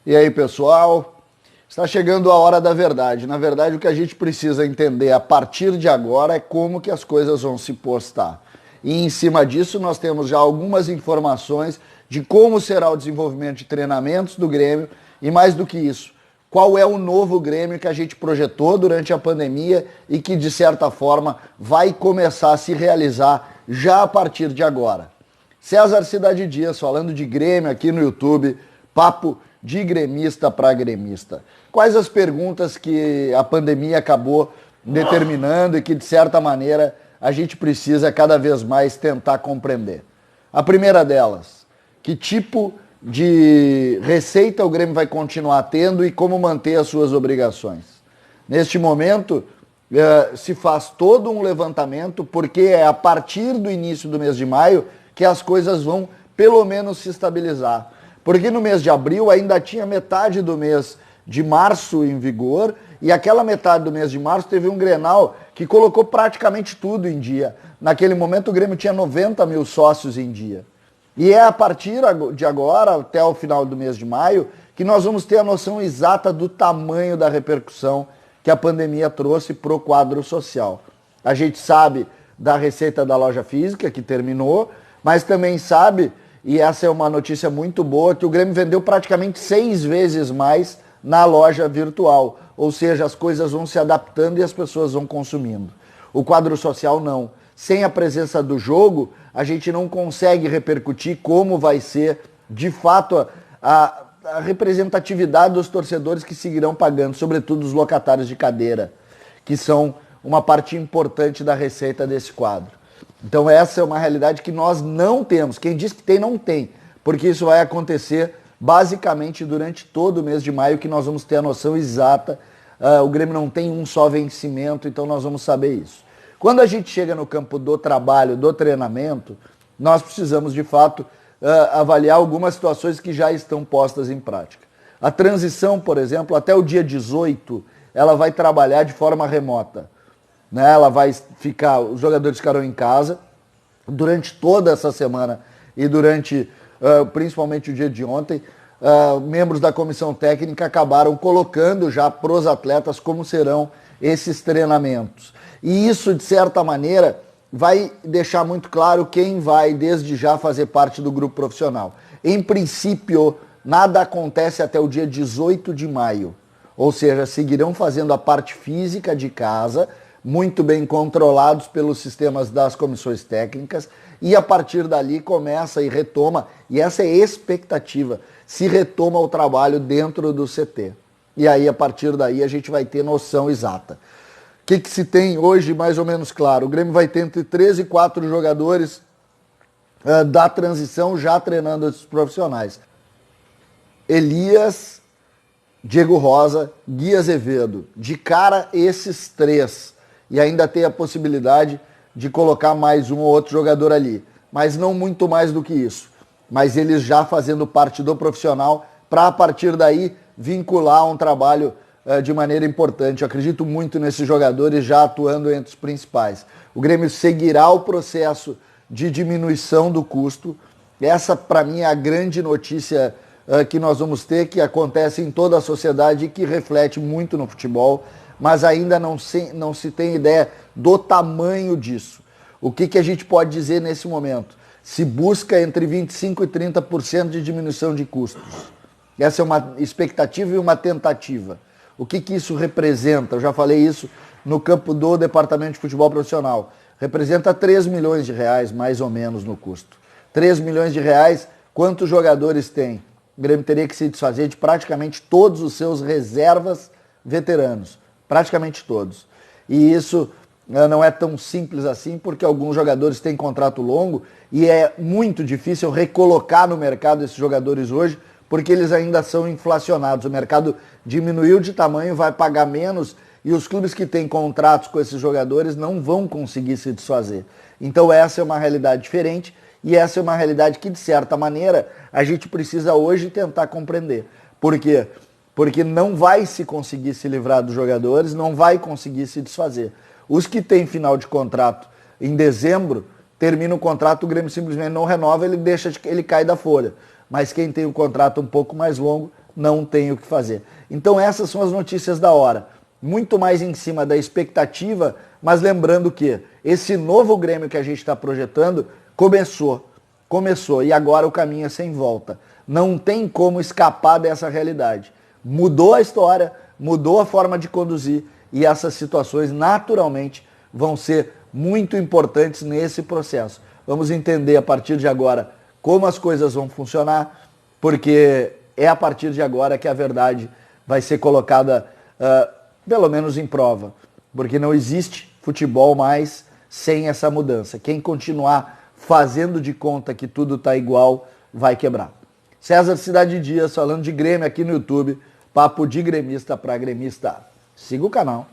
E aí, pessoal? Está chegando a hora da verdade. Na verdade, o que a gente precisa entender a partir de agora é como que as coisas vão se postar. E em cima disso, nós temos já algumas informações de como será o desenvolvimento de treinamentos do Grêmio e, mais do que isso, qual é o novo Grêmio que a gente projetou durante a pandemia e que, de certa forma, vai começar a se realizar já a partir de agora. César Cidade Dias falando de Grêmio aqui no YouTube, papo de gremista para gremista. Quais as perguntas que a pandemia acabou determinando e que, de certa maneira, a gente precisa cada vez mais tentar compreender? A primeira delas, que tipo de receita o Grêmio vai continuar tendo e como manter as suas obrigações? Neste momento, se faz todo um levantamento, porque é a partir do início do mês de maio que as coisas vão, pelo menos, se estabilizar. Porque no mês de abril ainda tinha metade do mês de março em vigor e aquela metade do mês de março teve um Grenal que colocou praticamente tudo em dia. Naquele momento o Grêmio tinha 90 mil sócios em dia. E é a partir de agora, até o final do mês de maio, que nós vamos ter a noção exata do tamanho da repercussão que a pandemia trouxe para o quadro social. A gente sabe da receita da loja física, que terminou, mas também sabe, e essa é uma notícia muito boa, que o Grêmio vendeu praticamente 6 vezes mais na loja virtual. Ou seja, as coisas vão se adaptando e as pessoas vão consumindo. O quadro social não. Sem a presença do jogo, a gente não consegue repercutir como vai ser, de fato, a representatividade dos torcedores que seguirão pagando, sobretudo os locatários de cadeira, que são uma parte importante da receita desse quadro. Então essa é uma realidade que nós não temos. Quem diz que tem, não tem. Porque isso vai acontecer basicamente durante todo o mês de maio, que nós vamos ter a noção exata. O Grêmio não tem um só vencimento, então nós vamos saber isso. Quando a gente chega no campo do trabalho, do treinamento, nós precisamos de fato avaliar algumas situações que já estão postas em prática. A transição, por exemplo, até o dia 18, ela vai trabalhar de forma remota. Ela vai ficar, os jogadores ficarão em casa durante toda essa semana e durante principalmente o dia de ontem. Membros da comissão técnica acabaram colocando já para os atletas como serão esses treinamentos. E isso, de certa maneira, vai deixar muito claro quem vai desde já fazer parte do grupo profissional. Em princípio, nada acontece até o dia 18 de maio. Ou seja, seguirão fazendo a parte física de casa, muito bem controlados pelos sistemas das comissões técnicas, e a partir dali começa e retoma, e essa é a expectativa, se retoma o trabalho dentro do CT. E aí, a partir daí, a gente vai ter noção exata. O que se tem hoje, mais ou menos claro? O Grêmio vai ter entre 3 e 4 jogadores da transição já treinando esses profissionais. Elias, Diego Rosa, Gui Azevedo. De cara, esses 3. E ainda tem a possibilidade de colocar mais um ou outro jogador ali. Mas não muito mais do que isso. Mas eles já fazendo parte do profissional para, a partir daí, vincular um trabalho de maneira importante. Eu acredito muito nesses jogadores já atuando entre os principais. O Grêmio seguirá o processo de diminuição do custo. Essa, para mim, é a grande notícia que nós vamos ter, que acontece em toda a sociedade e que reflete muito no futebol, mas ainda não se tem ideia do tamanho disso. O que a gente pode dizer nesse momento? Se busca entre 25% e 30% de diminuição de custos. Essa é uma expectativa e uma tentativa. O que isso representa? Eu já falei isso no campo do Departamento de Futebol Profissional. Representa 3 milhões de reais, mais ou menos, no custo. 3 milhões de reais, quantos jogadores tem? O Grêmio teria que se desfazer de praticamente todos os seus reservas veteranos. Praticamente todos. E isso não é tão simples assim, porque alguns jogadores têm contrato longo e é muito difícil recolocar no mercado esses jogadores hoje, porque eles ainda são inflacionados. O mercado diminuiu de tamanho, vai pagar menos e os clubes que têm contratos com esses jogadores não vão conseguir se desfazer. Então essa é uma realidade diferente e essa é uma realidade que, de certa maneira, a gente precisa hoje tentar compreender. Por quê? Porque não vai se conseguir se livrar dos jogadores, não vai conseguir se desfazer. Os que têm final de contrato em dezembro, termina o contrato, o Grêmio simplesmente não renova, ele cai da folha. Mas quem tem um contrato um pouco mais longo não tem o que fazer. Então essas são as notícias da hora. Muito mais em cima da expectativa, mas lembrando que esse novo Grêmio que a gente está projetando começou e agora o caminho é sem volta. Não tem como escapar dessa realidade. Mudou a história, mudou a forma de conduzir e essas situações naturalmente vão ser muito importantes nesse processo. Vamos entender a partir de agora como as coisas vão funcionar, porque é a partir de agora que a verdade vai ser colocada, pelo menos em prova, porque não existe futebol mais sem essa mudança. Quem continuar fazendo de conta que tudo está igual, vai quebrar. César Cidade Dias falando de Grêmio aqui no YouTube, papo de gremista para gremista. Siga o canal.